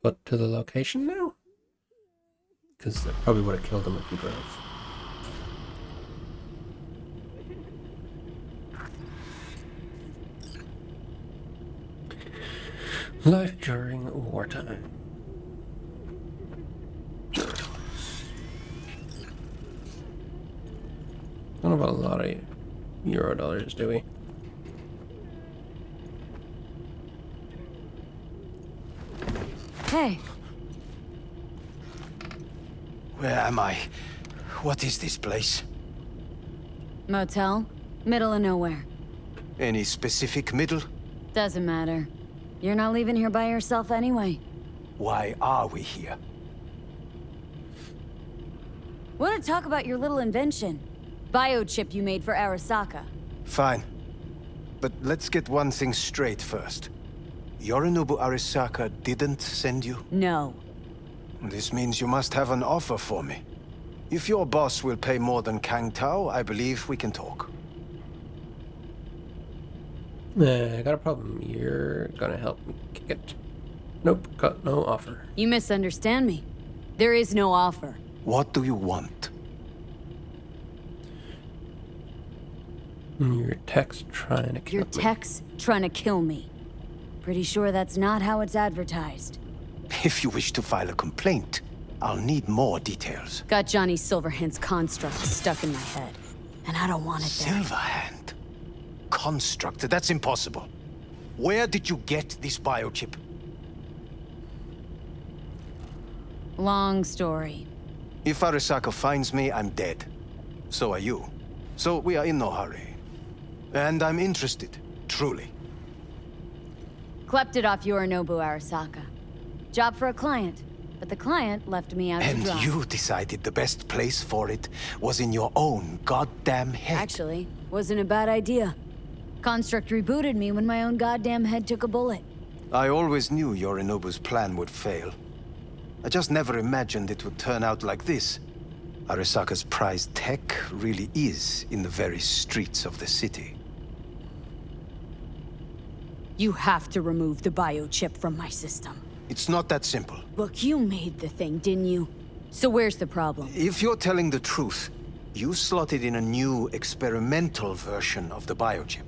foot to the location now? Because that probably would have killed him if he drove. Life during wartime. Don't have a lot of euro dollars, do we? Hey. Where am I? What is this place? Motel? Middle of nowhere. Any specific middle? Doesn't matter. You're not leaving here by yourself anyway. Why are we here? Want to talk about your little invention? Biochip you made for Arasaka. Fine. But let's get one thing straight first. Yorinobu Arasaka didn't send you? No. This means you must have an offer for me. If your boss will pay more than Kang Tao, I believe we can talk. I got a problem. You're gonna help me kick it. Nope, got no offer. You misunderstand me. There is no offer. What do you want? Your tech's trying to kill Your me. tech's trying to kill me. Pretty sure that's not how it's advertised. If you wish to file a complaint, I'll need more details. Got Johnny Silverhand's construct stuck in my head. And I don't want it there. Silverhand? Construct? That's impossible. Where did you get this biochip? Long story. If Arasaka finds me, I'm dead. So are you. So we are in no hurry. And I'm interested, truly. Klept it off Yorinobu Arasaka. Job for a client. But the client left me out to And dry. you decided the best place for it was in your own goddamn head. Actually, wasn't a bad idea. Construct rebooted me when my own goddamn head took a bullet. I always knew Yorinobu's plan would fail. I just never imagined it would turn out like this. Arasaka's prized tech really is in the very streets of the city. You have to remove the biochip from my system. It's not that simple. Look, you made the thing, didn't you? So where's the problem? If you're telling the truth, you slotted in a new experimental version of the biochip.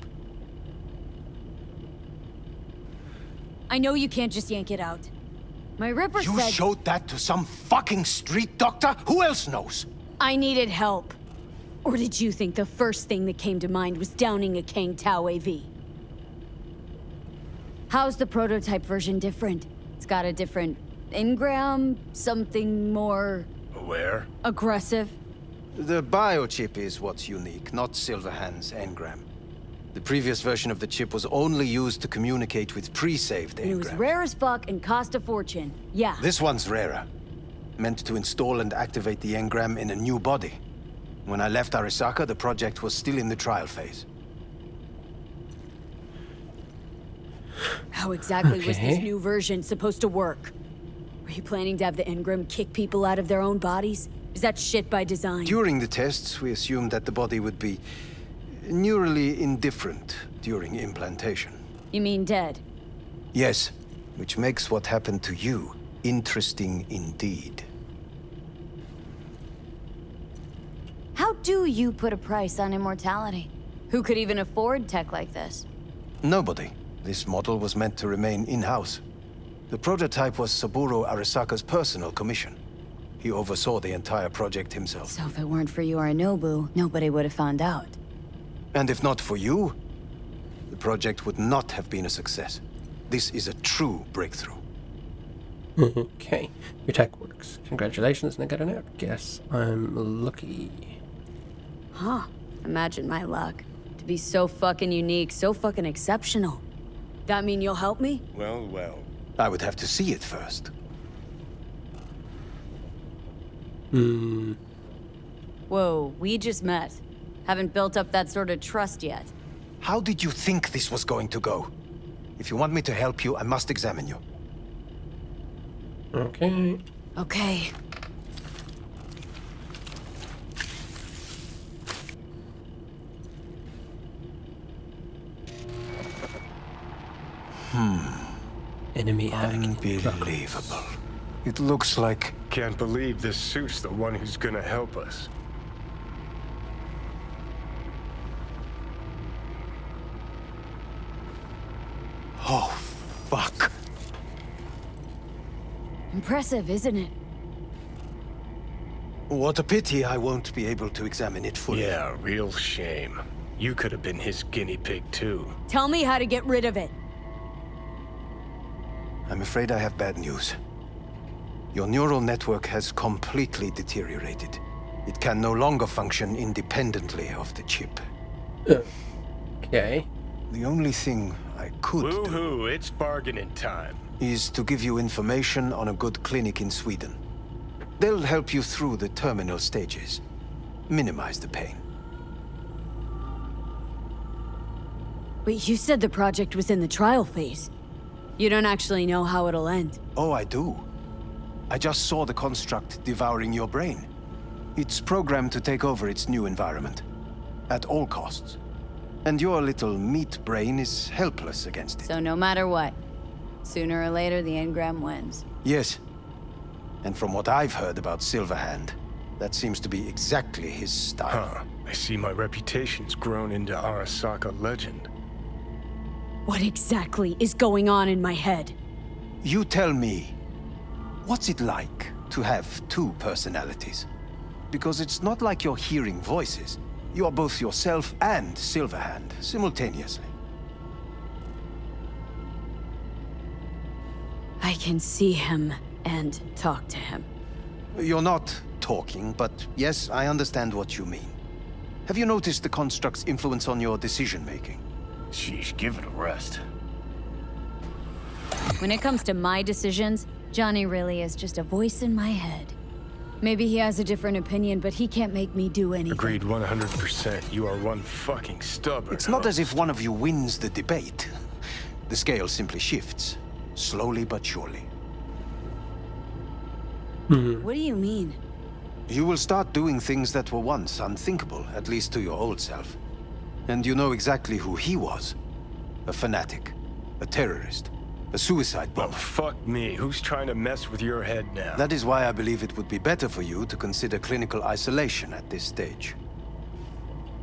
I know you can't just yank it out. My Ripper You said showed that to some fucking street doctor? Who else knows? I needed help. Or did you think the first thing that came to mind was downing a Kang Tao AV? How's the prototype version different? It's got a different engram, something more Aware? aggressive. The biochip is what's unique, not Silverhand's engram. The previous version of the chip was only used to communicate with pre-saved And it was engrams. rare as fuck and cost a fortune. Yeah. This one's rarer. Meant to install and activate the engram in a new body. When I left Arasaka, the project was still in the trial phase. How exactly was this Okay. new version supposed to work? Were you planning to have the engram kick people out of their own bodies? Is that shit by design? During the tests, we assumed that the body would be neurally indifferent during implantation. You mean dead? Yes, which makes what happened to you interesting indeed. How do you put a price on immortality? Who could even afford tech like this? Nobody. This model was meant to remain in-house. The prototype was Saburo Arasaka's personal commission. He oversaw the entire project himself. So if it weren't for Yorinobu, nobody would have found out. And if not for you, the project would not have been a success. This is a true breakthrough. Okay, your tech works. Congratulations, and I got an out. Guess I'm lucky. Huh. Imagine my luck. To be so fucking unique, so fucking exceptional. That mean you'll help me? Well, well. I would have to see it first. Whoa, we just met. Haven't built up that sort of trust yet. How did you think this was going to go? If you want me to help you, I must examine you. Okay. Okay. Enemy hacking. Unbelievable. It looks like... Can't believe this suit's the one who's gonna help us. Oh, fuck. Impressive, isn't it? What a pity I won't be able to examine it fully. Yeah, real shame. You could have been his guinea pig too. Tell me how to get rid of it. I'm afraid I have bad news. Your neural network has completely deteriorated. It can no longer function independently of the chip. Okay. The only thing I could do Woohoo, it's bargaining time. is to give you information on a good clinic in Sweden. They'll help you through the terminal stages. Minimize the pain. But you said the project was in the trial phase. You don't actually know how it'll end. Oh, I do. I just saw the construct devouring your brain. It's programmed to take over its new environment. At all costs. And your little meat brain is helpless against it. So no matter what, sooner or later the engram wins. Yes. And from what I've heard about Silverhand, that seems to be exactly his style. Huh. I see my reputation's grown into Arasaka legend. What exactly is going on in my head? You tell me, what's it like to have two personalities? Because it's not like you're hearing voices. You are both yourself and Silverhand simultaneously. I can see him and talk to him. You're not talking, but yes, I understand what you mean. Have you noticed the construct's influence on your decision-making? Sheesh, give it a rest. When it comes to my decisions, Johnny really is just a voice in my head. Maybe he has a different opinion, but he can't make me do anything. Agreed 100%. You are one fucking stubborn. It's not as if one of you wins the debate. The scale simply shifts, slowly but surely. What do you mean? You will start doing things that were once unthinkable, at least to your old self. And you know exactly who he was. A fanatic, a terrorist, a suicide Well, bomber. fuck me. Who's trying to mess with your head now? That is why I believe it would be better for you to consider clinical isolation at this stage.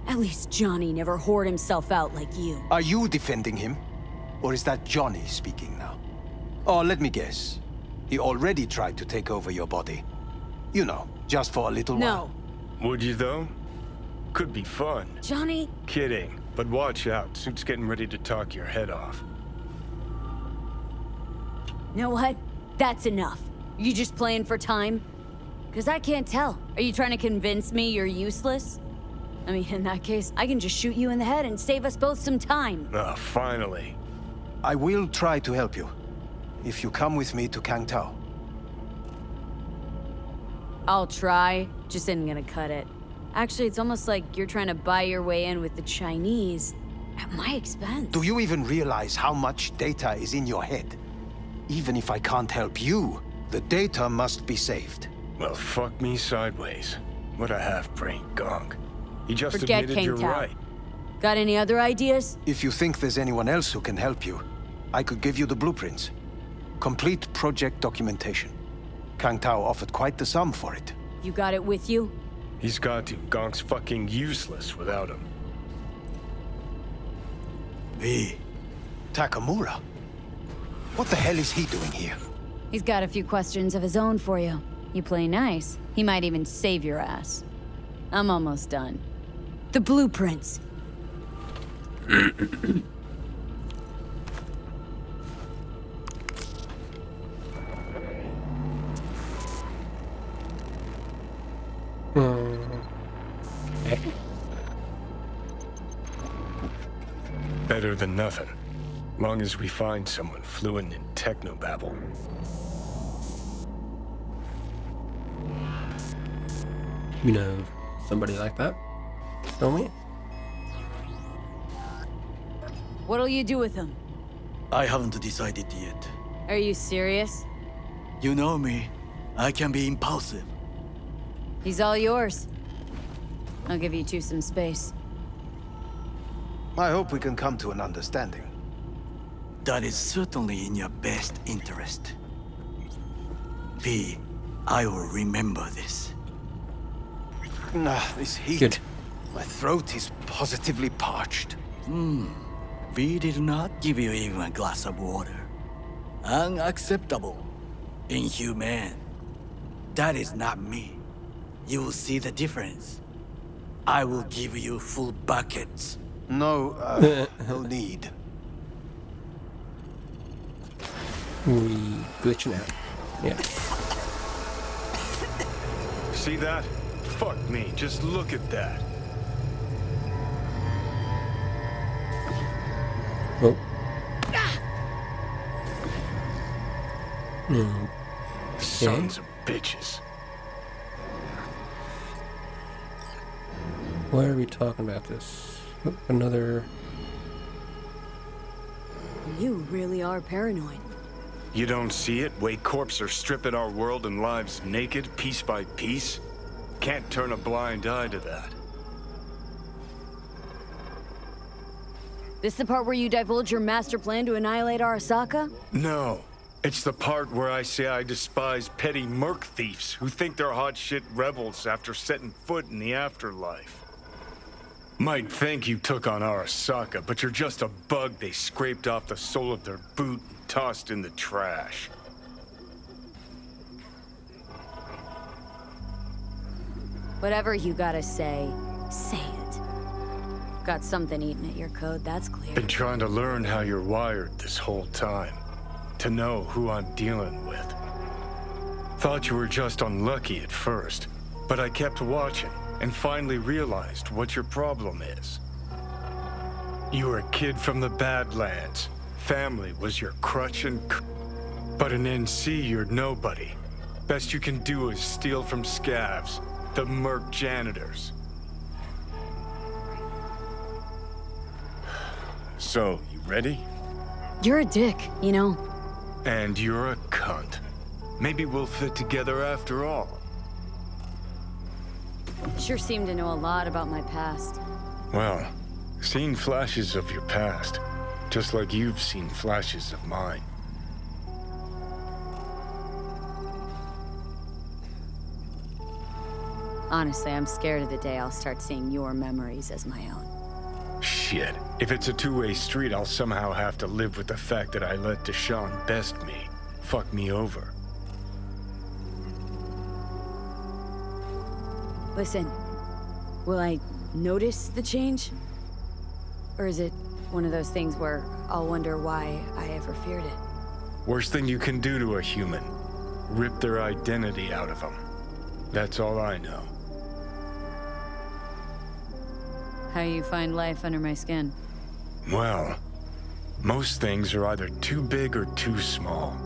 At least Johnny never whored himself out like you. Are you defending him? Or is that Johnny speaking now? Oh, let me guess. He already tried to take over your body. You know, just for a little while. No. Would you though? Could be fun. Johnny, Kidding. But watch out. Suit's getting ready to talk your head off. you know what? That's enough. You just playing for time? Because I can't tell. Are you trying to convince me you're useless? I mean, in that case, I can just shoot you in the head and save us both some time. Ah, finally. I will try to help you. If you come with me to Kangtao. I'll try, just isn't gonna cut it. Actually, it's almost like you're trying to buy your way in with the Chinese at my expense. Do you even realize how much data is in your head? Even if I can't help you, the data must be saved. Well, fuck me sideways. What a half-brain gonk. He just Forget admitted you're Kangtao. right. Got any other ideas? If you think there's anyone else who can help you, I could give you the blueprints. Complete project documentation. Kangtao offered quite the sum for it. You got it with you? He's got to. Gonk's fucking useless without him. Takamura? What the hell is he doing here? He's got a few questions of his own for you. You play nice, he might even save your ass. I'm almost done. The blueprints. Okay. Better than nothing. Long as we find someone fluent in technobabble. You know somebody like that? Tell me. What'll you do with him? I haven't decided yet. Are you serious? You know me. I can be impulsive. He's all yours. I'll give you two some space. I hope we can come to an understanding. That is certainly in your best interest. V, I will remember this. Nah, this heat. Good. My throat is positively parched. V did not give you even a glass of water. Unacceptable. Inhumane. That is not me. You will see the difference. I will give you full buckets. No, no need. We glitching out. Yeah. See that? Fuck me, just look at that. Oh. Sons of bitches. Why are we talking about this? Oh, another. You really are paranoid. You don't see it? Way corps are stripping our world and lives naked, piece by piece? Can't turn a blind eye to that. This the part where you divulge your master plan to annihilate Arasaka? No. It's the part where I say I despise petty merc thieves who think they're hot shit rebels after setting foot in the afterlife. Might think you took on Arasaka, but you're just a bug they scraped off the sole of their boot and tossed in the trash. Whatever you gotta say it. Got something eating at your code, that's clear. Been trying to learn how you're wired this whole time. To know who I'm dealing with. Thought you were just unlucky at first, but I kept watching and finally realized what your problem is. You were a kid from the Badlands. Family was your crutch and but in NC you're nobody. Best you can do is steal from scavs, the merc janitors. So, you ready? You're a dick, you know. And you're a cunt. Maybe we'll fit together after all. Sure seem to know a lot about my past. Well, seen flashes of your past, just like you've seen flashes of mine. Honestly, I'm scared of the day I'll start seeing your memories as my own. Shit. If it's a two-way street, I'll somehow have to live with the fact that I let Deshaun best me. Fuck me over. Listen, will I notice the change? Or is it one of those things where I'll wonder why I ever feared it? Worst thing you can do to a human. Rip their identity out of them. That's all I know. How you find life under my skin? Well, most things are either too big or too small.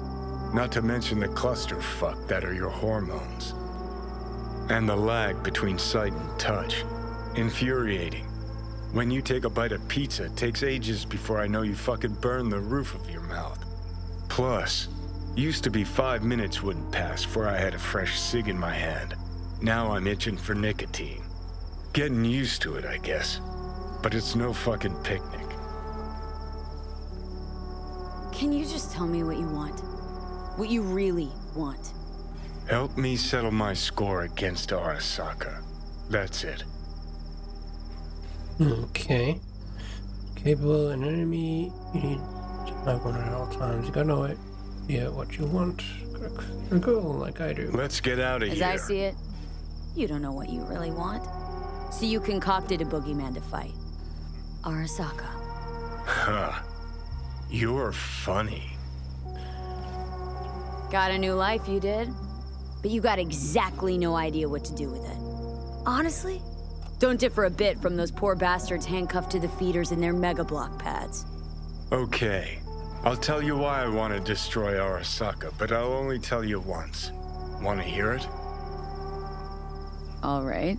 Not to mention the clusterfuck that are your hormones. And the lag between sight and touch. Infuriating. When you take a bite of pizza, it takes ages before I know you fucking burn the roof of your mouth. Plus, used to be 5 minutes wouldn't pass before I had a fresh cig in my hand. Now I'm itching for nicotine. Getting used to it, I guess. But it's no fucking picnic. Can you just tell me what you want? What you really want? Help me settle my score against Arasaka. That's it. Okay. Capable an enemy. You need to have one at all times. You gotta know it. Yeah, what you want. Your goal, like I do. Let's get out of here. As I see it, you don't know what you really want. So you concocted a boogeyman to fight. Arasaka. Huh. You're funny. Got a new life, you did. But you got exactly no idea what to do with it. Honestly, don't differ a bit from those poor bastards handcuffed to the feeders in their mega block pads. Okay. I'll tell you why I want to destroy Arasaka, but I'll only tell you once. Want to hear it? All right.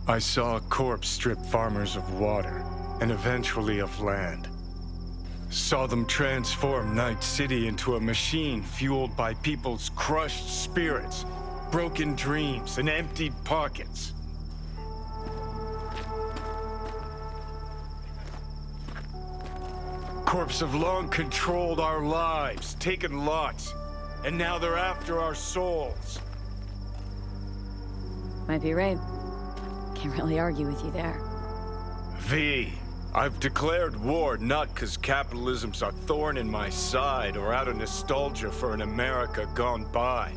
I saw a corpse strip farmers of water, and eventually of land. Saw them transform Night City into a machine fueled by people's crushed spirits, broken dreams, and emptied pockets. Corps have long controlled our lives, taken lots, and now they're after our souls. Might be right. Can't really argue with you there. V, I've declared war not because capitalism's a thorn in my side or out of nostalgia for an America gone by.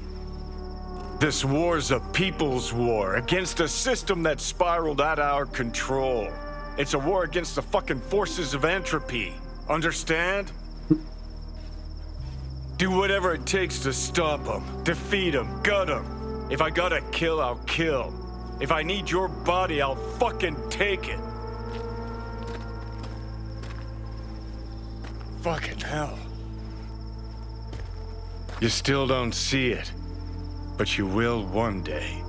This war's a people's war against a system that spiraled out of our control. It's a war against the fucking forces of entropy. Understand? Do whatever it takes to stop them, defeat them, gut them. If I gotta kill, I'll kill. If I need your body, I'll fucking take it. Fucking hell. You still don't see it, but you will one day.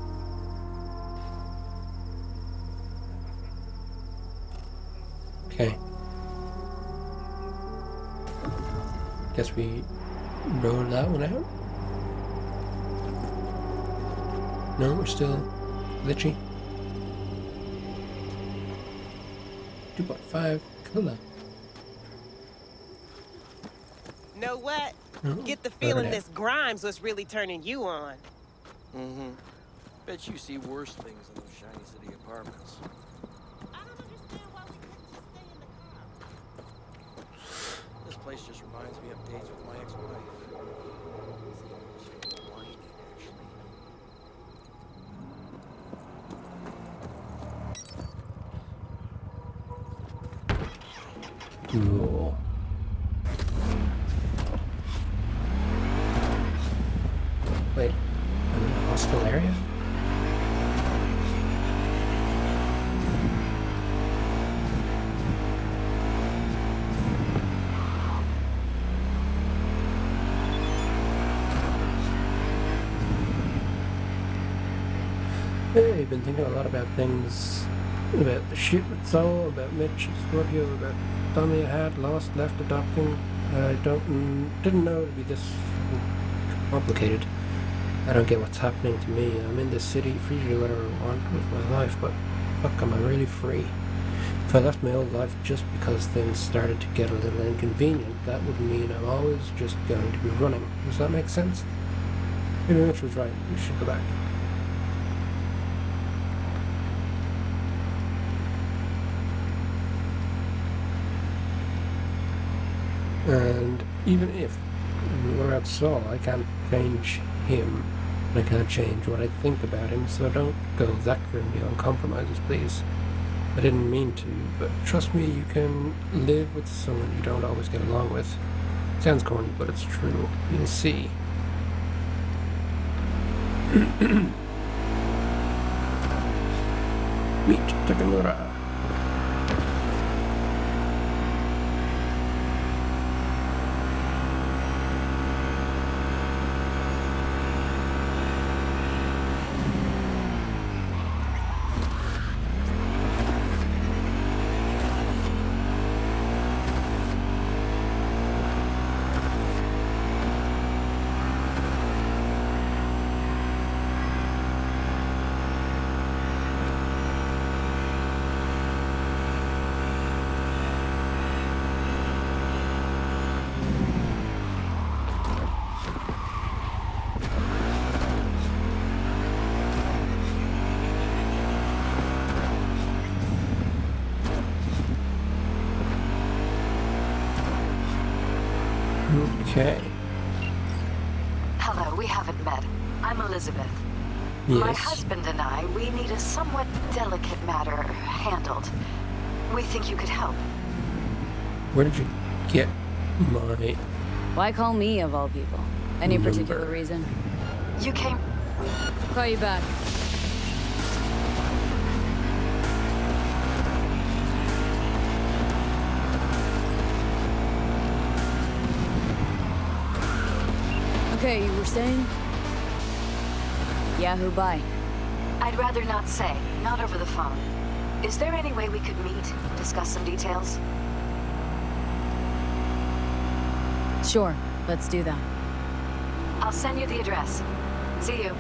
Okay. Guess we roll that one out. No, we're still glitchy. 2.5 cooler. Know what? No, Get the burn feeling it. this Grimes was really turning you on. Mm-hmm. Bet you see worse things in those shiny city apartments. I don't understand why we couldn't just stay in the car. This place just reminds me of days with my ex-wife. Whiny, actually. Cool. Wait, I'm in a hostile area? Hey, I've been thinking a lot about things, about the shit with Soul, about Mitch, Scorpio, about Tommy I had, lost, left, adopting. I didn't know it would be this complicated. I don't get what's happening to me. I'm in this city, free to do whatever I want with my life, but fuck, am I really free? If I left my old life just because things started to get a little inconvenient, that would mean I'm always just going to be running. Does that make sense? Maybe Mitch was right. We should go back. And even if, what about Saul? I can't change him, and I can't change what I think about him, so don't go lecturing me on compromises, please. I didn't mean to, but trust me, you can live with someone you don't always get along with. Sounds corny, but it's true. You'll see. Meet Takamura. Okay. Hello, we haven't met. I'm Elizabeth. My Yes. husband and I, we need a somewhat delicate matter handled. We think you could help. Where did you get my Why call me of all people? Any particular Number. reason? You came... Call you back. Okay, you were saying? Yahoo, bye. I'd rather not say, not over the phone. Is there any way we could meet, discuss some details? Sure, let's do that. I'll send you the address. See you.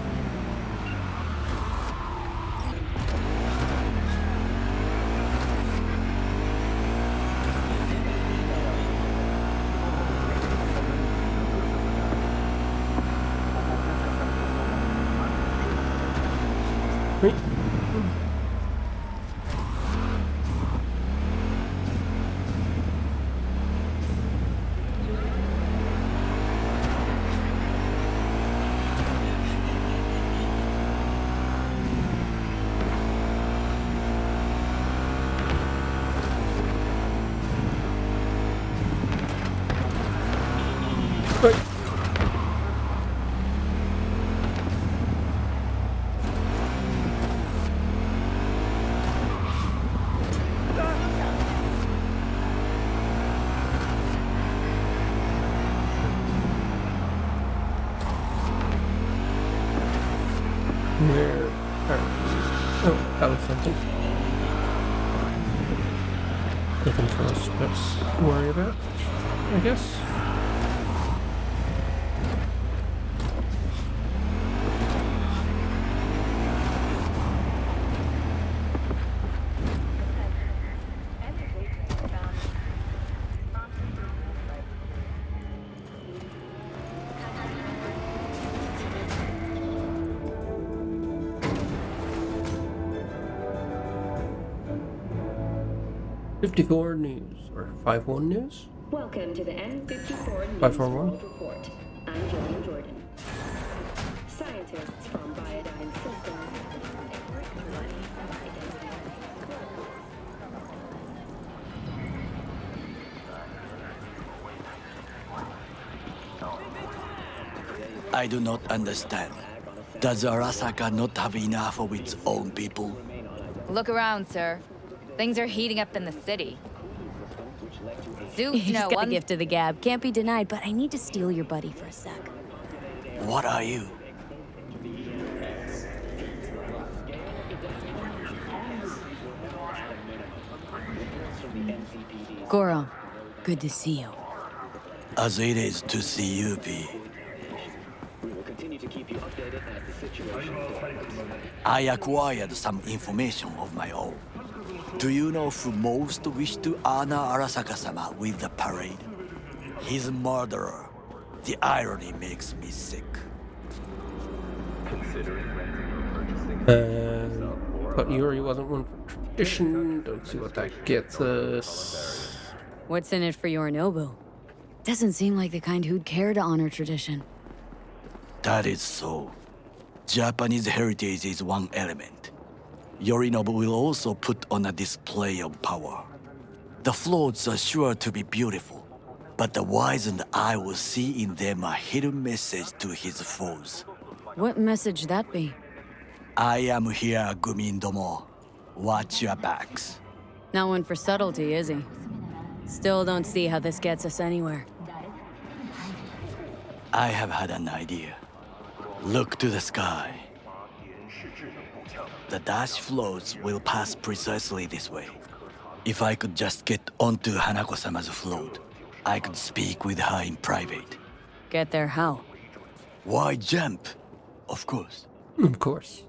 Right. Where? Oh, that was something. Nothing for us to worry about, I guess. '54 news, or 51 news? Welcome to the N54 News 541. World Report. I'm Jillian Jordan. Scientists from Biodyne Systems I do not understand. Does Arasaka not have enough of its own people? Look around, sir. Things are heating up in the city. Zeus, He's got a gift of the gab. Can't be denied, but I need to steal your buddy for a sec. What are you? Goro, good to see you. As it is to see you, P. I acquired some information of my own. Do you know who most wished to honor Arasaka-sama with the parade? His murderer. The irony makes me sick. But Yuri wasn't one for tradition. Don't see what that gets us. What's in it for Yorinobu? Doesn't seem like the kind who'd care to honor tradition. That is so. Japanese heritage is one element. Yorinobu will also put on a display of power. The floats are sure to be beautiful, but the wizened eye will see in them a hidden message to his foes. What message that be? I am here, Gumindomo. Watch your backs. Not one for subtlety, is he? Still don't see how this gets us anywhere. I have had an idea. Look to the sky. The dash floats will pass precisely this way. If I could just get onto Hanako-sama's float, I could speak with her in private. Get there how? Why jump? Of course. Of course.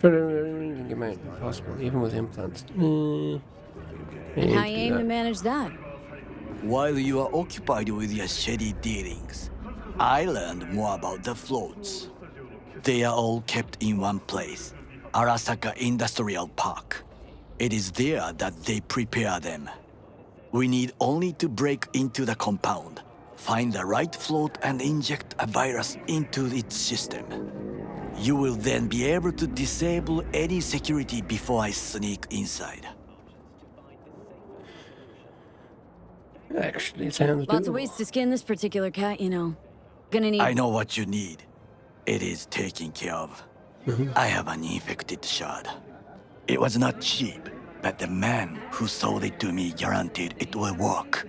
Possible, even with implants. And how you aim to manage that? While you are occupied with your shady dealings, I learned more about the floats. They are all kept in one place, Arasaka Industrial Park. It is there that they prepare them. We need only to break into the compound, find the right float and inject a virus into its system. You will then be able to disable any security before I sneak inside. Actually, it sounds Lots of doable. ways to skin this particular cat, you know. Gonna need... I know what you need. It is taken care of. I have an infected shard. It was not cheap, but the man who sold it to me guaranteed it will work.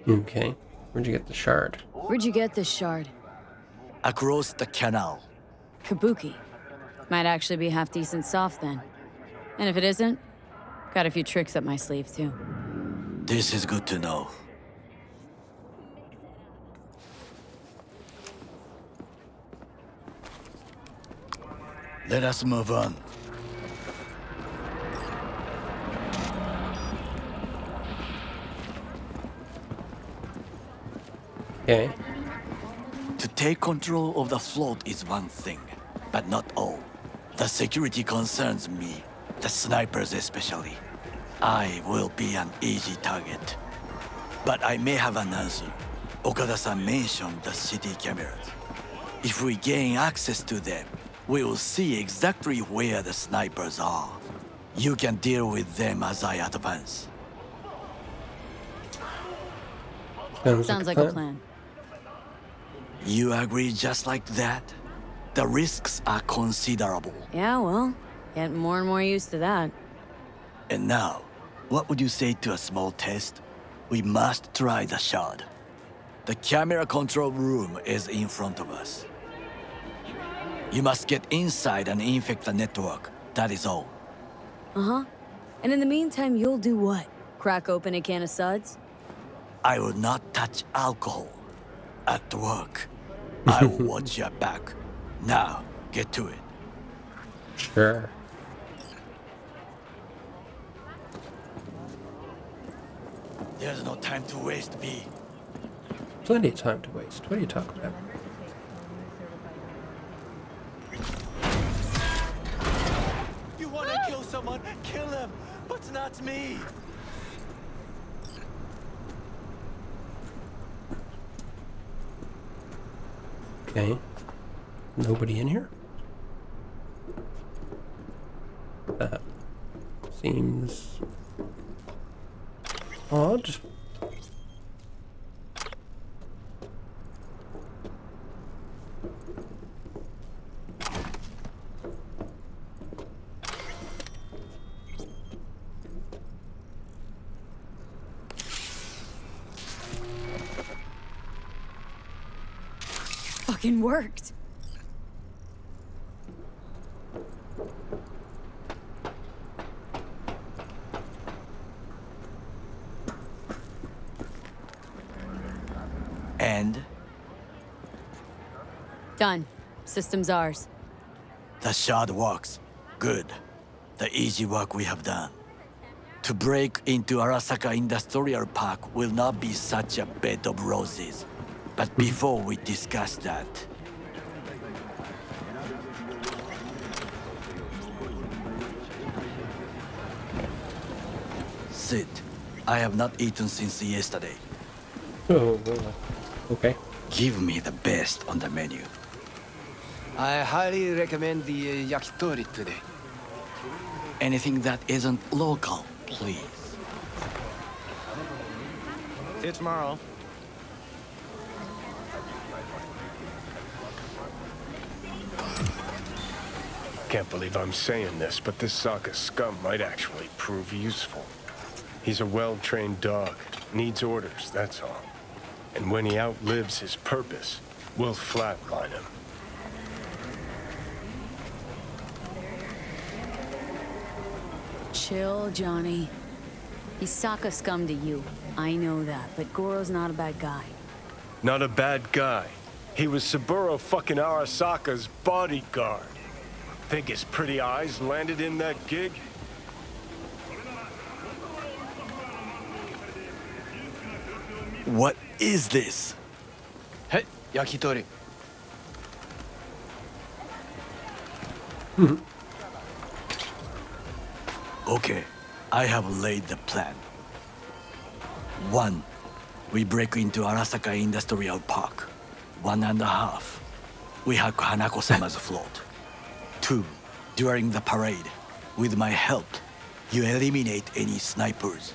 Okay. Where'd you get the shard? Where'd you get this shard? Across the canal. Kabuki. Might actually be half decent soft then. And if it isn't, got a few tricks up my sleeve too. This is good to know. Let us move on. Okay. To take control of the float is one thing, but not all. The security concerns me, the snipers especially. I will be an easy target. But I may have an answer. Okada-san mentioned the city cameras. If we gain access to them, we will see exactly where the snipers are. You can deal with them as I advance. Sounds like a plan. You agree just like that? The risks are considerable. Yeah, well, getting more and more used to that. And now, what would you say to a small test? We must try the shard. The camera control room is in front of us. You must get inside and infect the network. That is all. Uh-huh. And in the meantime, you'll do what? Crack open a can of suds? I will not touch alcohol. At work. I will watch your back. Now, get to it. Sure. There's no time to waste, B. Plenty of time to waste. What are you talking about? You want to kill someone? Kill him, but not me. Okay. Nobody in here? That seems odd. Fucking worked. And Done. System's ours. the shard works. Good. The easy work we have done. To break into Arasaka Industrial Park will not be such a bed of roses. But before we discuss that, sit. I have not eaten since yesterday. Oh, okay. Give me the best on the menu. I highly recommend the yakitori today. Anything that isn't local, please. See you tomorrow. Can't believe I'm saying this, but this Sokka scum might actually prove useful. He's a well-trained dog. Needs orders, that's all. And when he outlives his purpose, we'll flatline him. Chill, Johnny. He's Sokka scum to you. I know that, but Goro's not a bad guy. Not a bad guy. He was Saburo fucking Arasaka's bodyguard. Think his pretty eyes landed in that gig? What is this? Hey, yakitori. Okay, I have laid the plan. 1. We break into Arasaka Industrial Park. 1.5. We hack Hanako-sama's float. 2. During the parade, with my help, you eliminate any snipers.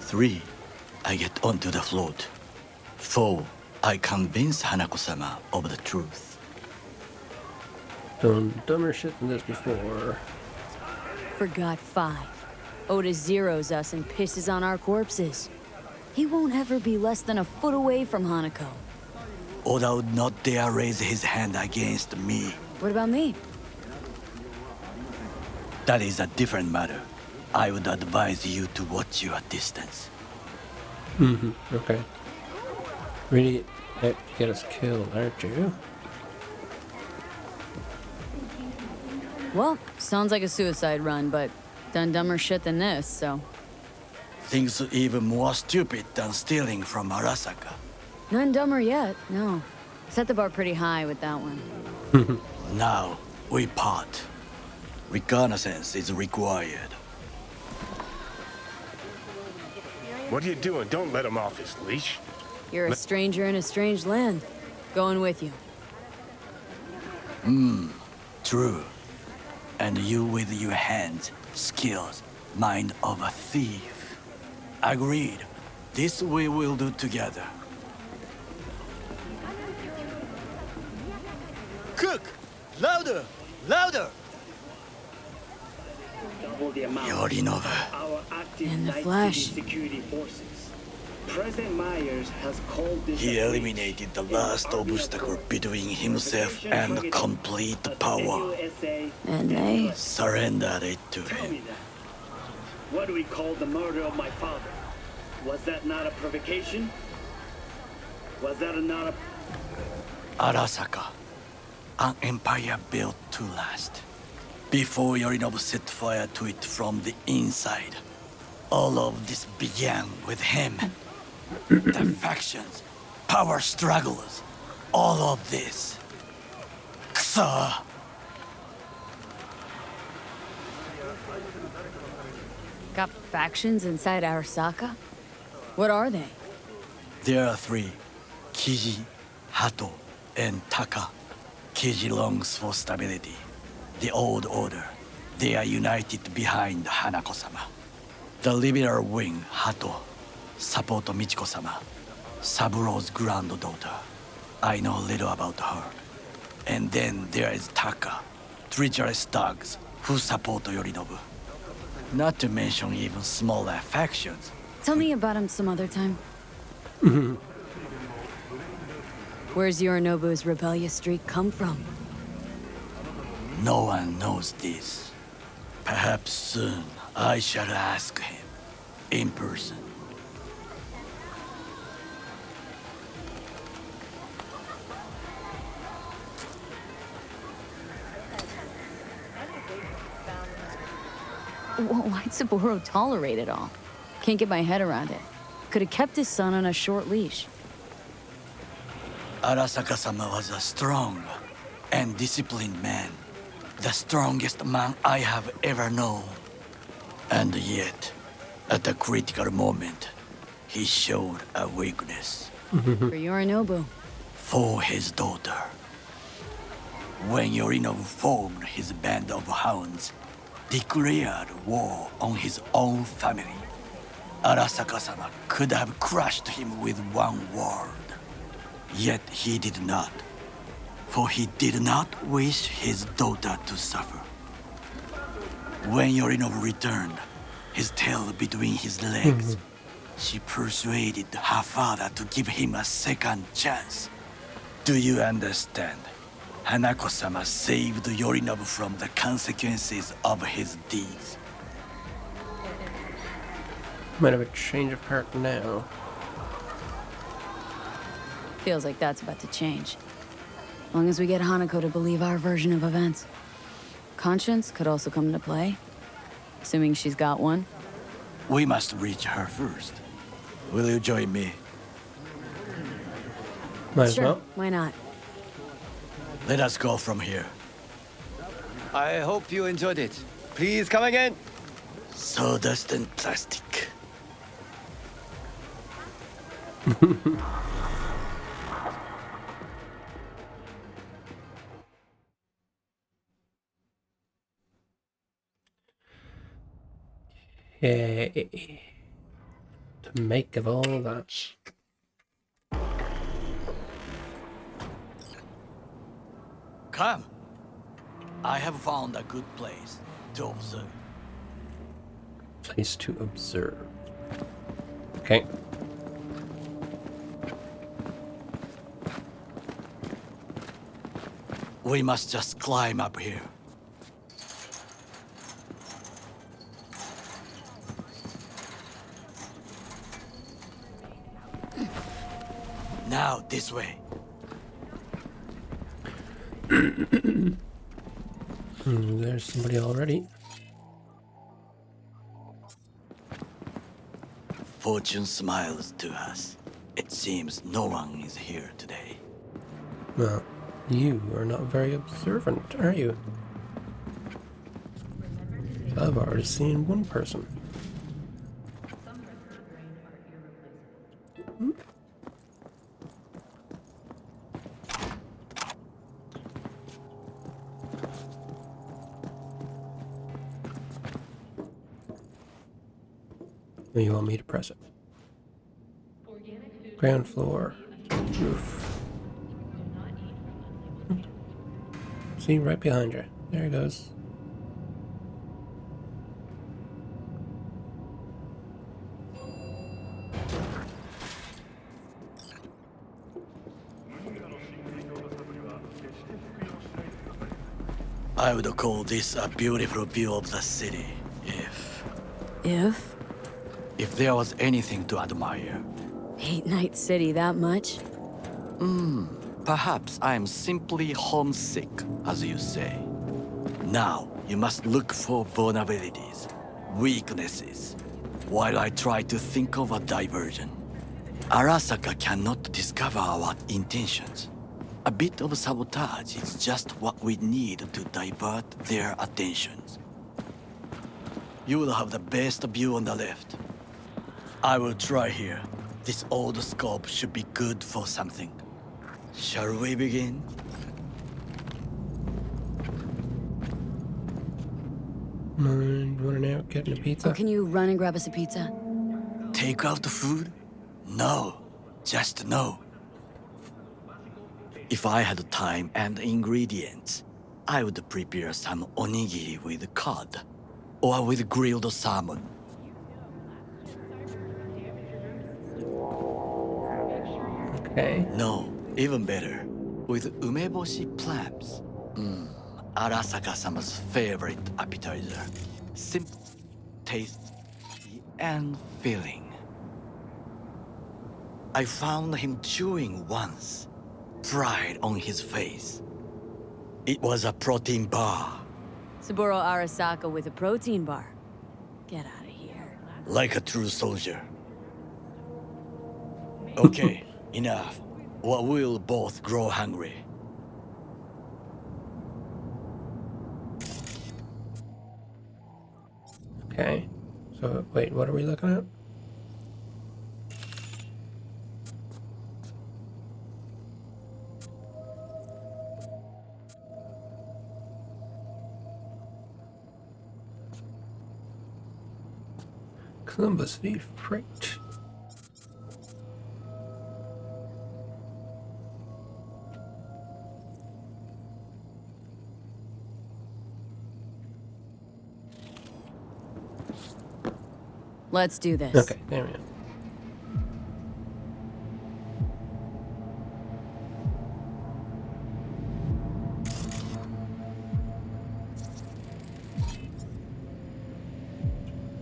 3. I get onto the float. 4. I convince Hanako-sama of the truth. Done dumber shit than this before. Forgot 5. Oda zeroes us and pisses on our corpses. He won't ever be less than a foot away from Hanako. Oda would not dare raise his hand against me. What about me? That is a different matter. I would advise you to watch your distance. Okay. Really out to get us killed, aren't you? Well, sounds like a suicide run, but done dumber shit than this, so... Things even more stupid than stealing from Arasaka. None dumber yet, no. Set the bar pretty high with that one. Now, we part. Reconnaissance is required. What are you doing? Don't let him off his leash. You're a stranger in a strange land. Going with you. True. And you with your hands, skills, mind of a thief. Agreed. This we will do together. Cook! Louder! Louder! Double the amount Yorinobu. of our active In the Night flesh. City security forces. President Myers has called this He a breach eliminated the in last army obstacle of between himself Verification and targeting complete a power. NUSA And they... Surrendered it to Tell me him. that. What do we call the murder of my father? Was that not a provocation? Was that not a... Arasaka. An empire built to last. Before Yorinobu set fire to it from the inside. All of this began with him. The factions, power struggles, all of this. Kusa! Got factions inside Arasaka? What are they? There are three. Kiji, Hato, and Taka. Kiji longs for stability. The old order. They are united behind Hanako-sama. The liberal wing, Hato, support Michiko-sama, Saburo's granddaughter. I know little about her. And then there is Taka, treacherous thugs who support Yorinobu. Not to mention even smaller factions. Tell me about him some other time. Where's Yorinobu's rebellious streak come from? No one knows this. Perhaps soon I shall ask him in person. Why'd Saburo tolerate it all? Can't get my head around it. Could have kept his son on a short leash. Arasaka-sama was a strong and disciplined man. The strongest man I have ever known. And yet, at a critical moment, he showed a weakness. For Yorinobu. For his daughter. When Yorinobu formed his band of hounds, declared war on his own family, Arasaka-sama could have crushed him with one word. Yet he did not. For he did not wish his daughter to suffer. When Yorinobu returned, his tail between his legs, she persuaded her father to give him a second chance. Do you understand? Hanako-sama saved Yorinobu from the consequences of his deeds. Might have a change of heart now. Feels like that's about to change. Long as we get Hanako to believe our version of events. Conscience could also come into play. Assuming she's got one. We must reach her first. Will you join me? Might as Sure, well. why not? Let us go from here. I hope you enjoyed it. Please come again. Sawdust and plastic. Yay. To make of all that. Come. I have found a good place to observe. Place to observe. Okay. We must just climb up here. Now, this way. There's somebody already. Fortune smiles to us. It seems no one is here today. Well, you are not very observant, are you? I've already seen one person. You want me to press it? Ground floor, roof. See, right behind you. There he goes. I would call this a beautiful view of the city, if there was anything to admire. Hate Night City that much? Perhaps I am simply homesick, as you say. Now, you must look for vulnerabilities, weaknesses, while I try to think of a diversion. Arasaka cannot discover our intentions. A bit of sabotage is just what we need to divert their attentions. You will have the best view on the left. I will try here. This old scope should be good for something. Shall we begin? Mind running out, getting a pizza? Oh, can you run and grab us a pizza? Take out the food? No. Just no. If I had time and ingredients, I would prepare some onigiri with cod, or with grilled salmon. Okay. No, even better, with umeboshi clams. Arasaka-sama's favorite appetizer. Simple, tasty, and filling. I found him chewing once. Pride on his face. It was a protein bar. Saburo Arasaka with a protein bar. Get out of here. Like a true soldier. Okay, enough. Or we'll both grow hungry. Okay. So, wait, what are we looking at? Columbus v. Freight. Let's do this. Okay, there we go.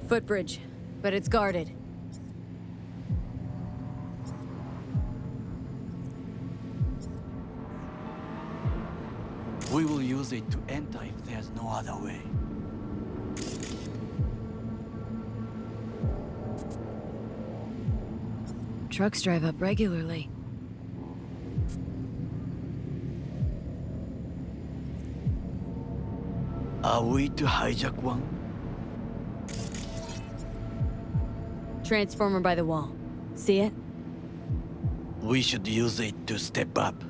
Footbridge, but it's guarded. We will use it to enter if there's no other way. Trucks drive up regularly. Are we to hijack one? Transformer by the wall. See it? We should use it to step up.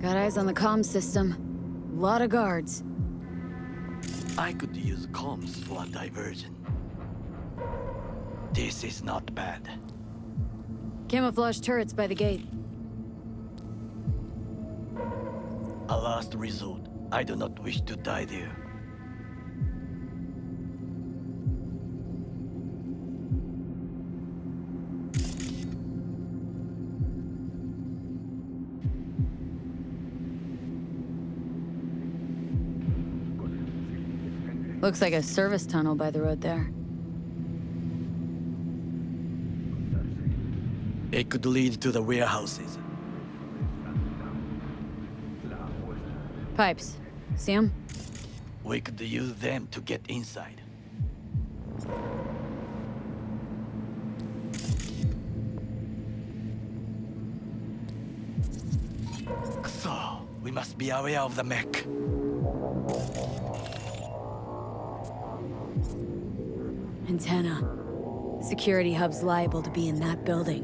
Got eyes on the comm system. Lot of guards. I could use comms for a diversion. This is not bad. Camouflage turrets by the gate. A last resort. I do not wish to die there. Looks like a service tunnel by the road there. It could lead to the warehouses. Pipes. See 'em? We could use them to get inside. So, we must be aware of the mech. antenna. Security hub's liable to be in that building.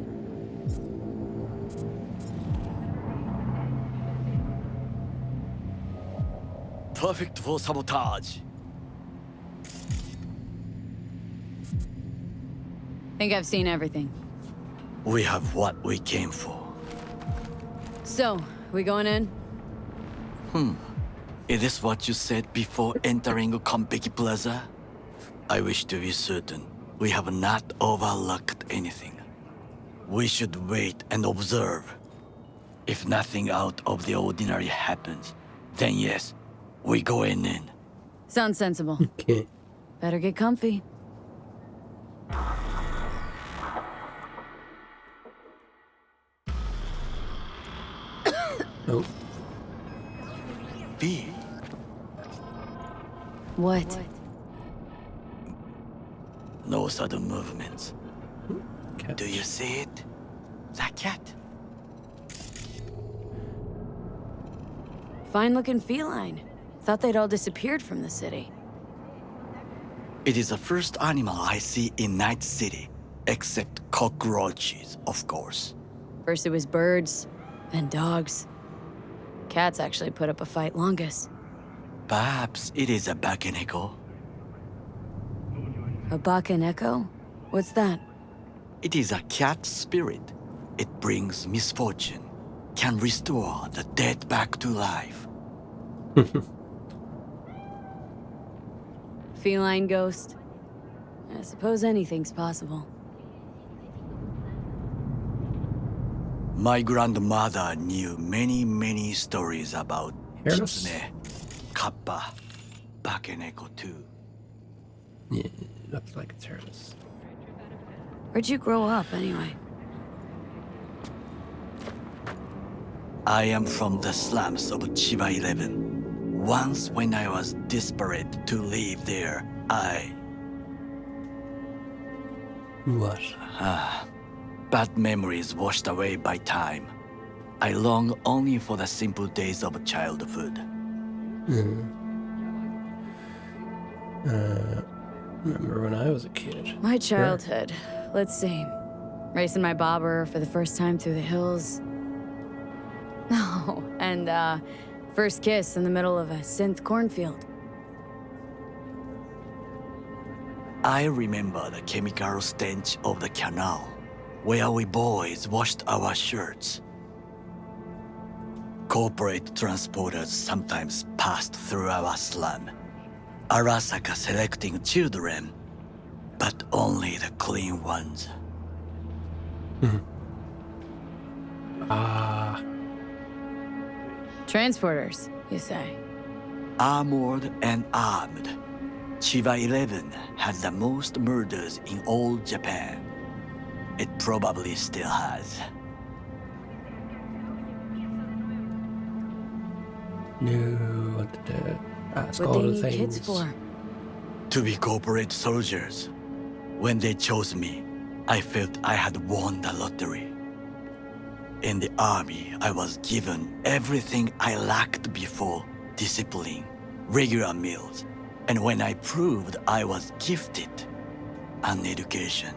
Perfect for sabotage. Think I've seen everything. We have what we came for. So, we going in? Is this what you said before entering Konpeki Plaza? I wish to be certain we have not overlooked anything. We should wait and observe. If nothing out of the ordinary happens, then yes, we go in. Sounds sensible. Okay. Better get comfy. Oh. B. What? No sudden movements. Cat. Do you see it? That cat? Fine-looking feline. Thought they'd all disappeared from the city. It is the first animal I see in Night City, except cockroaches, of course. First it was birds, then dogs. Cats actually put up a fight longest. Perhaps it is a bakeneko. A bakaneko? What's that? It is a cat spirit. It brings misfortune, can restore the dead back to life. Feline ghost? I suppose anything's possible. My grandmother knew many stories about Hairless? kitsune, kappa, bakeneko too. Yeah, looks like it's hairless. Where'd you grow up, anyway? I am from the slums of Chiba 11. Once when I was desperate to live there, What? bad memories washed away by time. I long only for the simple days of childhood. Remember when I was a kid? My childhood. Let's see. Racing my bobber for the first time through the hills. Oh, and first kiss in the middle of a synth cornfield. I remember the chemical stench of the canal, where we boys washed our shirts. Corporate transporters sometimes passed through our slum, Arasaka selecting children, but only the clean ones. Transporters, you say? Armored and armed, Chiba 11 had the most murders in all Japan. It probably still has. No, what did they ask What all they the need things? kids for? To be corporate soldiers. When they chose me, I felt I had won the lottery. In the army, I was given everything I lacked before: discipline, regular meals, and when I proved I was gifted, an education.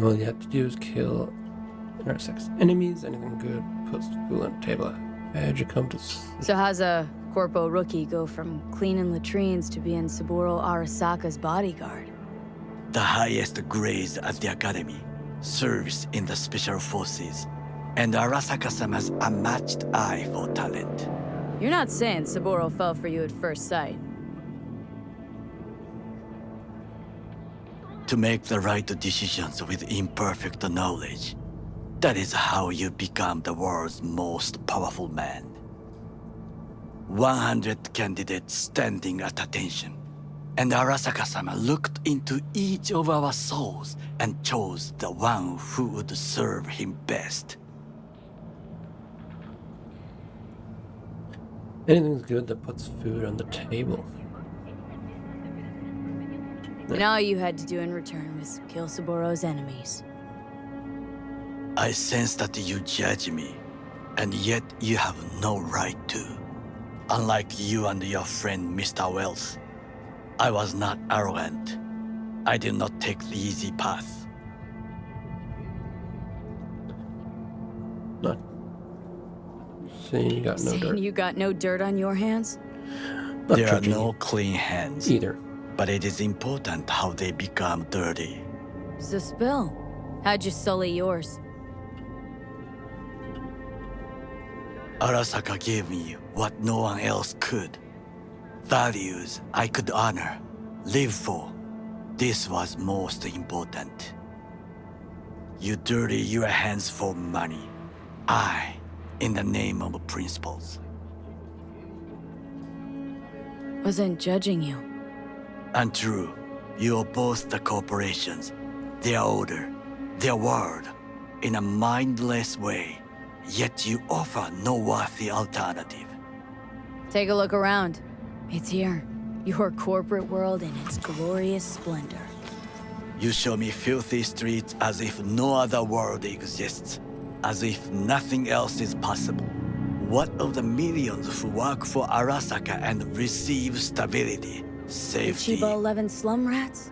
All you have to do is kill intersex enemies, anything good, puts food on the table. How'd you come to So how's a corpo rookie go from cleaning latrines to being Saburo Arasaka's bodyguard? The highest grades at the academy, service in the special forces, and Arasaka-sama's unmatched eye for talent. You're not saying Saburo fell for you at first sight. To make the right decisions with imperfect knowledge, that is how you become the world's most powerful man. 100 candidates standing at attention, and Arasaka-sama looked into each of our souls and chose the one who would serve him best. anything's good that puts food on the table? And all you had to do in return was kill Saburo's enemies. I sense that you judge me, and yet you have no right to. Unlike you and your friend Mr. Wells, I was not arrogant. I did not take the easy path. Not saying you got no Saying dirt. you got no dirt on your hands? Not There are judging no you clean hands. either. But it is important how they become dirty. So spill. How'd you sully yours? Arasaka gave me what no one else could. Values I could honor, live for. This was most important. You dirty your hands for money. I, in the name of principles. Wasn't judging you. Untrue. You oppose the corporations, their order, their word, in a mindless way. Yet you offer no worthy alternative. Take a look around. It's here. Your corporate world in its glorious splendor. You show me filthy streets as if no other world exists, as if nothing else is possible. What of the millions who work for Arasaka and receive stability, safety? The Chiba 11 slum rats?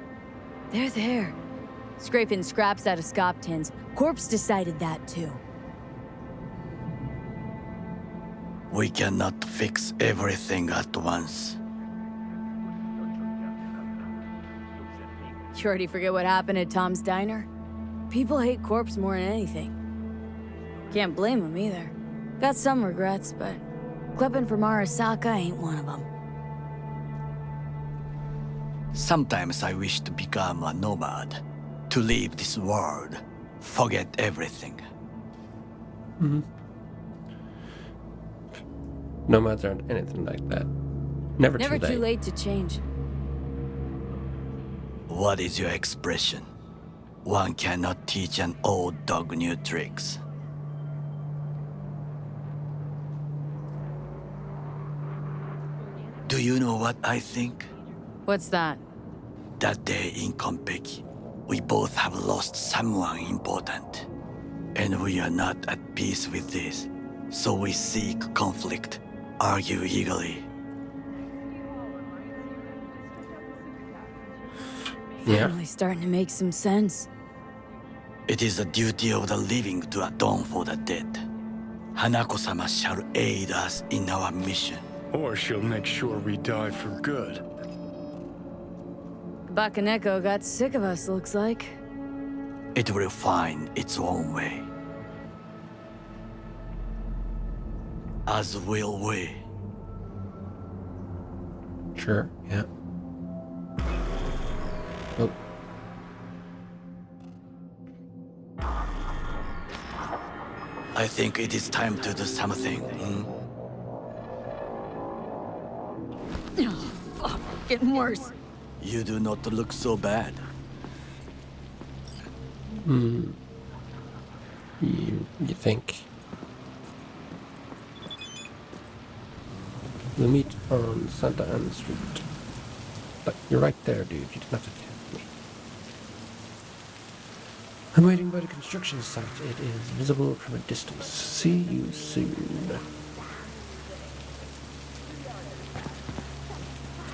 They're there. Scraping scraps out of scop tins. Corpse decided that too. We cannot fix everything at once. You already forget what happened at Tom's Diner? People hate Corpse more than anything. Can't blame them either. Got some regrets, but clipping from Arasaka ain't one of them. Sometimes I wish to become a nomad, to leave this world, forget everything. Nomads aren't anything like that. Never Never too too late. late to change. What is your expression? One cannot teach an old dog new tricks. Do you know what I think? What's that? That day in Konpeki, we both have lost someone important. And we are not at peace with this, so we seek conflict, argue eagerly. Yeah. Finally starting to make some sense. It is the duty of the living to atone for the dead. Hanako-sama shall aid us in our mission. Or she'll make sure we die for good. Bakaneko got sick of us, looks like. It will find its own way. As will we. Sure, yeah. Oh. I think it is time to do something. Oh, fuck, getting worse. You do not look so bad. You think? We'll meet on Santa Ana Street. But you're right there, dude. You didn't have to tell me. I'm waiting by the construction site. It is visible from a distance. See you soon.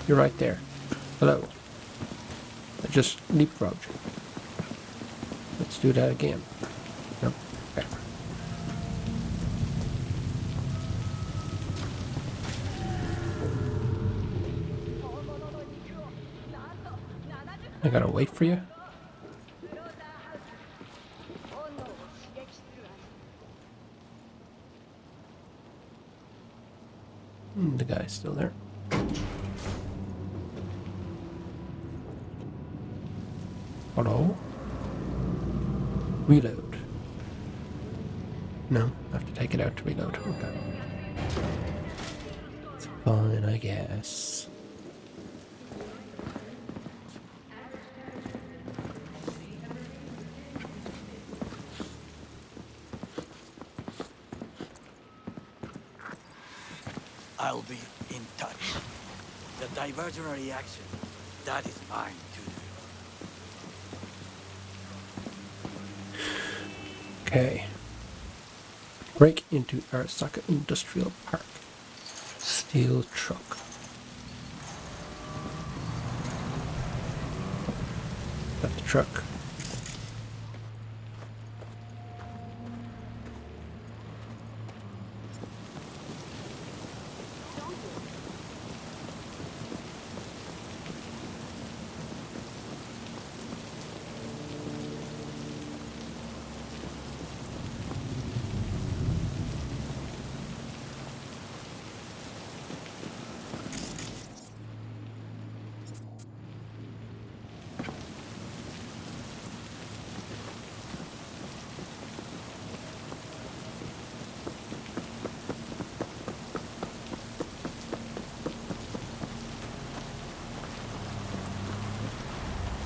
You're right there. Hello. I just leapfrogged you. Let's do that again. No? Okay. I gotta wait for you? The guy's still there. Hello? Reload. No, I have to take it out to reload. Okay. It's fine, I guess. I'll be in touch. The diversionary reaction, that is mine to do. Okay. Break into Arasaka Industrial Park. Steel truck. truck.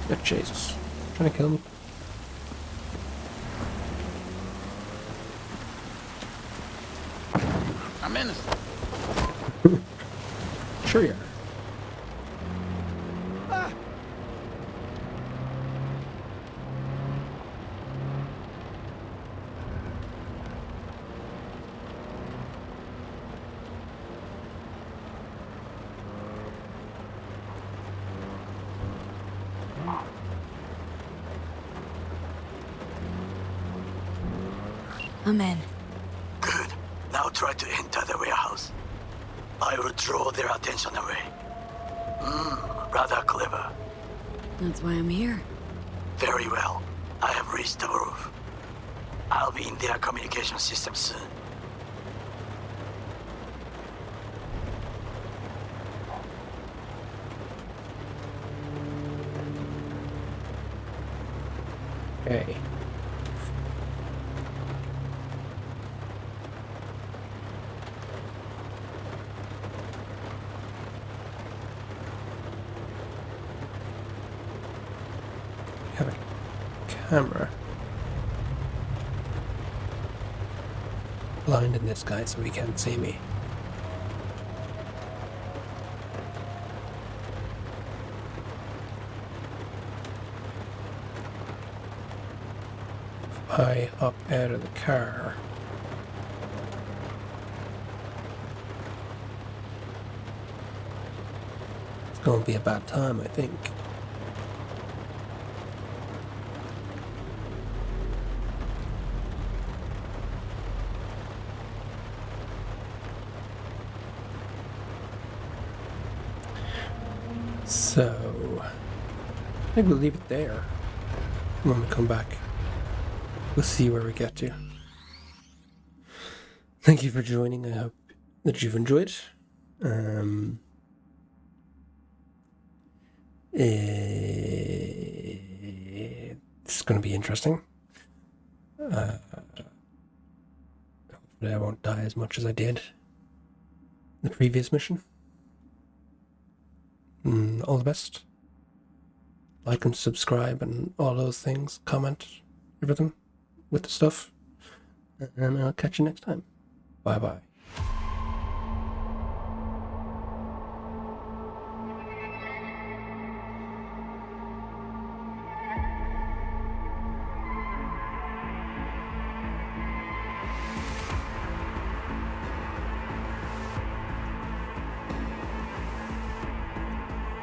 Oh, Jesus. Trying to kill me. I'm innocent. Sure you are. I'm in. Good. Now try to enter the warehouse. I will draw their attention away. Rather clever. That's why I'm here. Very well. I have reached the roof. I'll be in their communication system soon. Okay. Have a camera blinding this guy so he can't see me. If I up out of the car, it's going to be a bad time, I think. So, I think we'll leave it there. When we come back, we'll see where we get to. Thank you for joining. I hope that you've enjoyed. It's going to be interesting. Hopefully I won't die as much as I did in the previous mission. All the best. Like and subscribe and all those things. Comment, everything with the stuff. And I'll catch you next time. Bye bye.